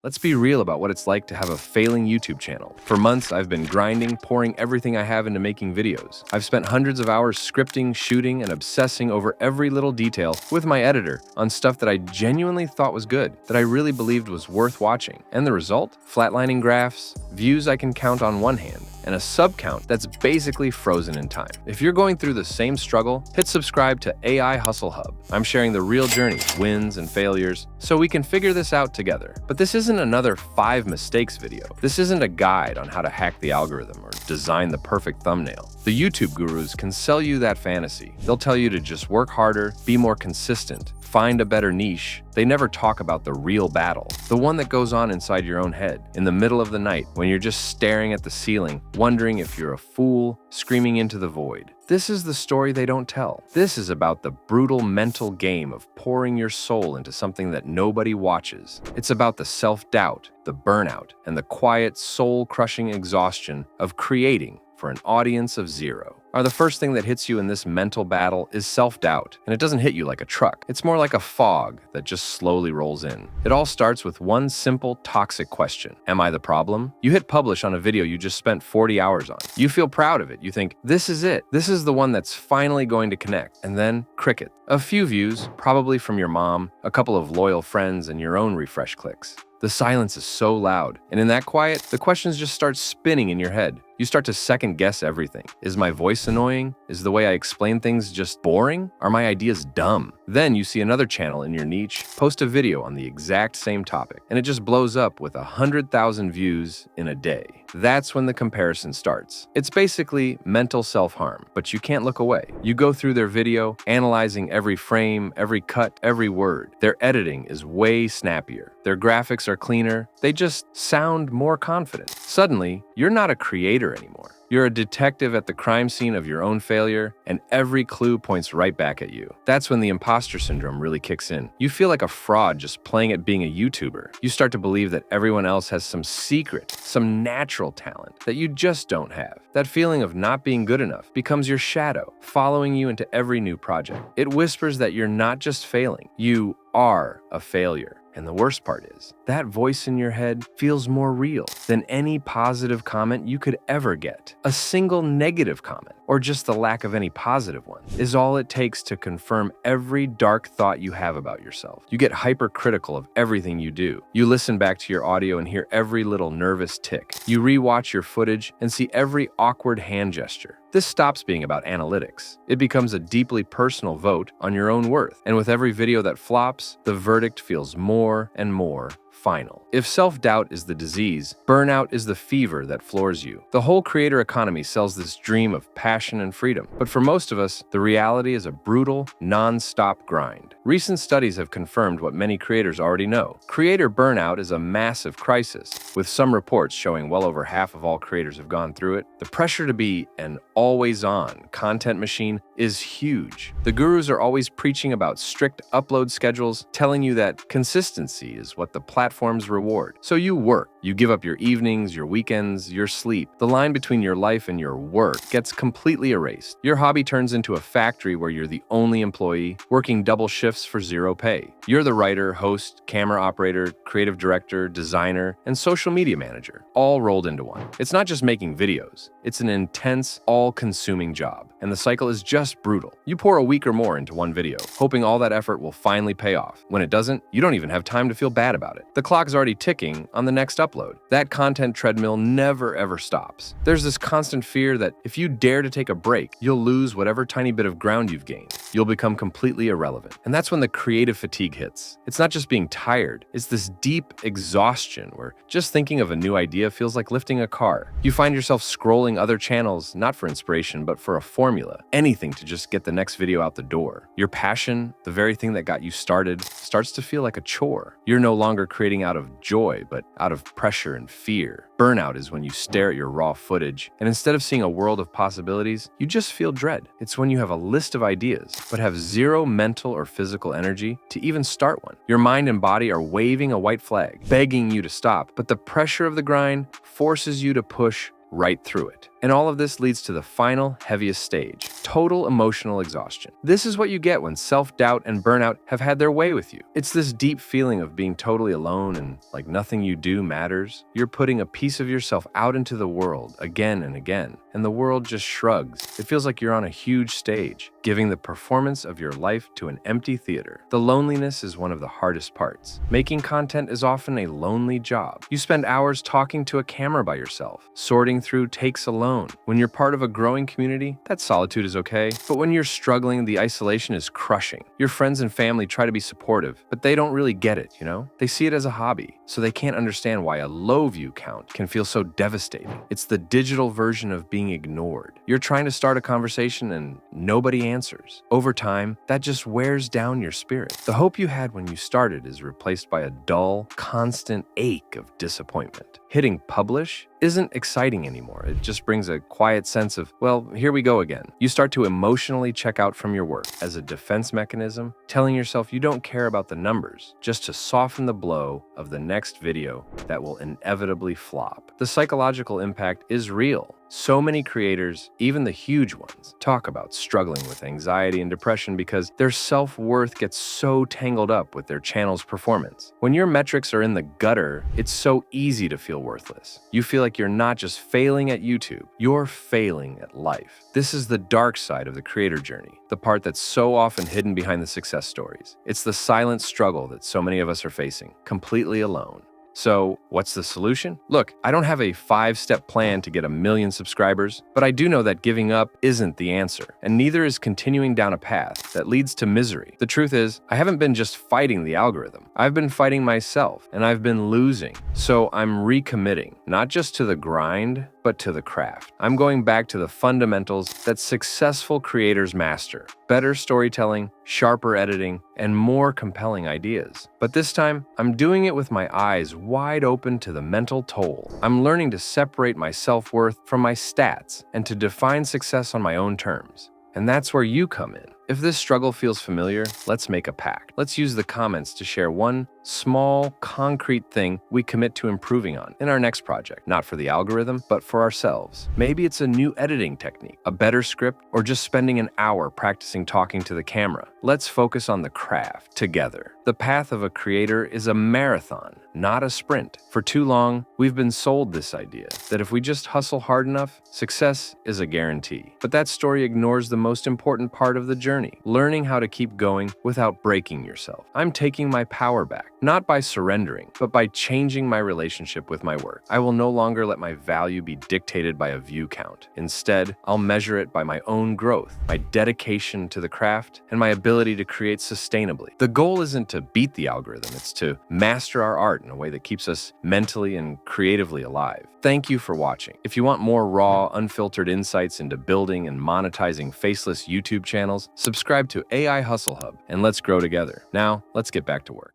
Let's be real about what it's like to have a failing YouTube channel. For months, I've been grinding, pouring everything I have into making videos. I've spent hundreds of hours scripting, shooting, and obsessing over every little detail with my editor on stuff that I genuinely thought was good, that I really believed was worth watching. And the result? Flatlining graphs, views I can count on one hand, and a sub count that's basically frozen in time. If you're going through the same struggle, hit subscribe to AI Hustle Hub. I'm sharing the real journey, wins and failures, so we can figure this out together. But this isn't another 5 mistakes video. This isn't a guide on how to hack the algorithm or design the perfect thumbnail. The YouTube gurus can sell you that fantasy. They'll tell you to just work harder, be more consistent, find a better niche. They never talk about the real battle, the one that goes on inside your own head, in the middle of the night when you're just staring at the ceiling, wondering if you're a fool, screaming into the void. This is the story they don't tell. This is about the brutal mental game of pouring your soul into something that nobody watches. It's about the self-doubt, the burnout, and the quiet, soul-crushing exhaustion of creating for an audience of zero. The first thing that hits you in this mental battle is self-doubt, and it doesn't hit you like a truck. It's more like a fog that just slowly rolls in. It all starts with one simple, toxic question. Am I the problem? You hit publish on a video you just spent 40 hours on. You feel proud of it. You think, this is it. This is the one that's finally going to connect. And then, cricket. A few views, probably from your mom, a couple of loyal friends, and your own refresh clicks. The silence is so loud, and in that quiet, the questions just start spinning in your head. You start to second-guess everything. Is my voice annoying? Is the way I explain things just boring? Are my ideas dumb? Then you see another channel in your niche post a video on the exact same topic, and it just blows up with 100,000 views in a day. That's when the comparison starts. It's basically mental self-harm, but you can't look away. You go through their video, analyzing every frame, every cut, every word. Their editing is way snappier. Their graphics are cleaner. They just sound more confident. Suddenly, you're not a creator anymore. You're a detective at the crime scene of your own failure, and every clue points right back at you. That's when the imposter syndrome really kicks in. You feel like a fraud just playing at being a YouTuber. You start to believe that everyone else has some secret, some natural talent that you just don't have. That feeling of not being good enough becomes your shadow, following you into every new project. It whispers that you're not just failing, you are a failure. And the worst part is, that voice in your head feels more real than any positive comment you could ever get. A single negative comment, or just the lack of any positive one, is all it takes to confirm every dark thought you have about yourself. You get hypercritical of everything you do. You listen back to your audio and hear every little nervous tick. You rewatch your footage and see every awkward hand gesture. This stops being about analytics. It becomes a deeply personal vote on your own worth. And with every video that flops, the verdict feels more and more final. If self-doubt is the disease, burnout is the fever that floors you. The whole creator economy sells this dream of passion and freedom. But for most of us, the reality is a brutal, non-stop grind. Recent studies have confirmed what many creators already know. Creator burnout is a massive crisis, with some reports showing well over half of all creators have gone through it. The pressure to be an always-on content machine is huge. The gurus are always preaching about strict upload schedules, telling you that consistency is what the platforms reward. So you work. You give up your evenings, your weekends, your sleep. The line between your life and your work gets completely erased. Your hobby turns into a factory where you're the only employee, working double shifts for zero pay. You're the writer, host, camera operator, creative director, designer, and social media manager, all rolled into one. It's not just making videos. It's an intense, all-consuming job. And the cycle is just brutal. You pour a week or more into one video, hoping all that effort will finally pay off. When it doesn't, you don't even have time to feel bad about it. The clock is already ticking on the next upload. That content treadmill never ever stops. There's this constant fear that if you dare to take a break, you'll lose whatever tiny bit of ground you've gained. You'll become completely irrelevant. And that's when the creative fatigue hits. It's not just being tired, it's this deep exhaustion where just thinking of a new idea feels like lifting a car. You find yourself scrolling other channels, not for inspiration, but for a formula, anything to just get the next video out the door. Your passion, the very thing that got you started, starts to feel like a chore. You're no longer creating out of joy, but out of pressure and fear. Burnout is when you stare at your raw footage, and instead of seeing a world of possibilities, you just feel dread. It's when you have a list of ideas, but have zero mental or physical energy to even start one. Your mind and body are waving a white flag, begging you to stop, but the pressure of the grind forces you to push right through it. And all of this leads to the final, heaviest stage, total emotional exhaustion. This is what you get when self-doubt and burnout have had their way with you. It's this deep feeling of being totally alone and like nothing you do matters. You're putting a piece of yourself out into the world again and again, and the world just shrugs. It feels like you're on a huge stage, giving the performance of your life to an empty theater. The loneliness is one of the hardest parts. Making content is often a lonely job. You spend hours talking to a camera by yourself, sorting through takes alone. When you're part of a growing community, that solitude is okay. But when you're struggling, the isolation is crushing. Your friends and family try to be supportive, but they don't really get it, you know? They see it as a hobby, so they can't understand why a low view count can feel so devastating. It's the digital version of being ignored. You're trying to start a conversation and nobody answers. Over time, that just wears down your spirit. The hope you had when you started is replaced by a dull, constant ache of disappointment. Hitting publish isn't exciting anymore. It just brings a quiet sense of, well, here we go again. You start to emotionally check out from your work as a defense mechanism, telling yourself you don't care about the numbers, just to soften the blow of the next video that will inevitably flop. The psychological impact is real. So many creators, even the huge ones, talk about struggling with anxiety and depression because their self-worth gets so tangled up with their channel's performance. When your metrics are in the gutter, it's so easy to feel worthless. You feel like you're not just failing at YouTube, you're failing at life. This is the dark side of the creator journey, the part that's so often hidden behind the success stories. It's the silent struggle that so many of us are facing, completely alone. So, what's the solution? Look, I don't have a 5-step plan to get 1 million subscribers, but I do know that giving up isn't the answer, and neither is continuing down a path that leads to misery. The truth is, I haven't been just fighting the algorithm. I've been fighting myself, and I've been losing. So I'm recommitting, not just to the grind, but to the craft. I'm going back to the fundamentals that successful creators master: better storytelling, sharper editing, and more compelling ideas. But this time, I'm doing it with my eyes wide open to the mental toll. I'm learning to separate my self-worth from my stats and to define success on my own terms. And that's where you come in. If this struggle feels familiar, let's make a pact. Let's use the comments to share one small, concrete thing we commit to improving on in our next project, not for the algorithm, but for ourselves. Maybe it's a new editing technique, a better script, or just spending an hour practicing talking to the camera. Let's focus on the craft together. The path of a creator is a marathon, not a sprint. For too long, we've been sold this idea that if we just hustle hard enough, success is a guarantee. But that story ignores the most important part of the journey: learning how to keep going without breaking yourself. I'm taking my power back, not by surrendering, but by changing my relationship with my work. I will no longer let my value be dictated by a view count. Instead, I'll measure it by my own growth, my dedication to the craft, and my ability to create sustainably. The goal isn't to beat the algorithm, it's to master our art in a way that keeps us mentally and creatively alive. Thank you for watching. If you want more raw, unfiltered insights into building and monetizing faceless YouTube channels, subscribe to AI Hustle Hub and let's grow together. Now, let's get back to work.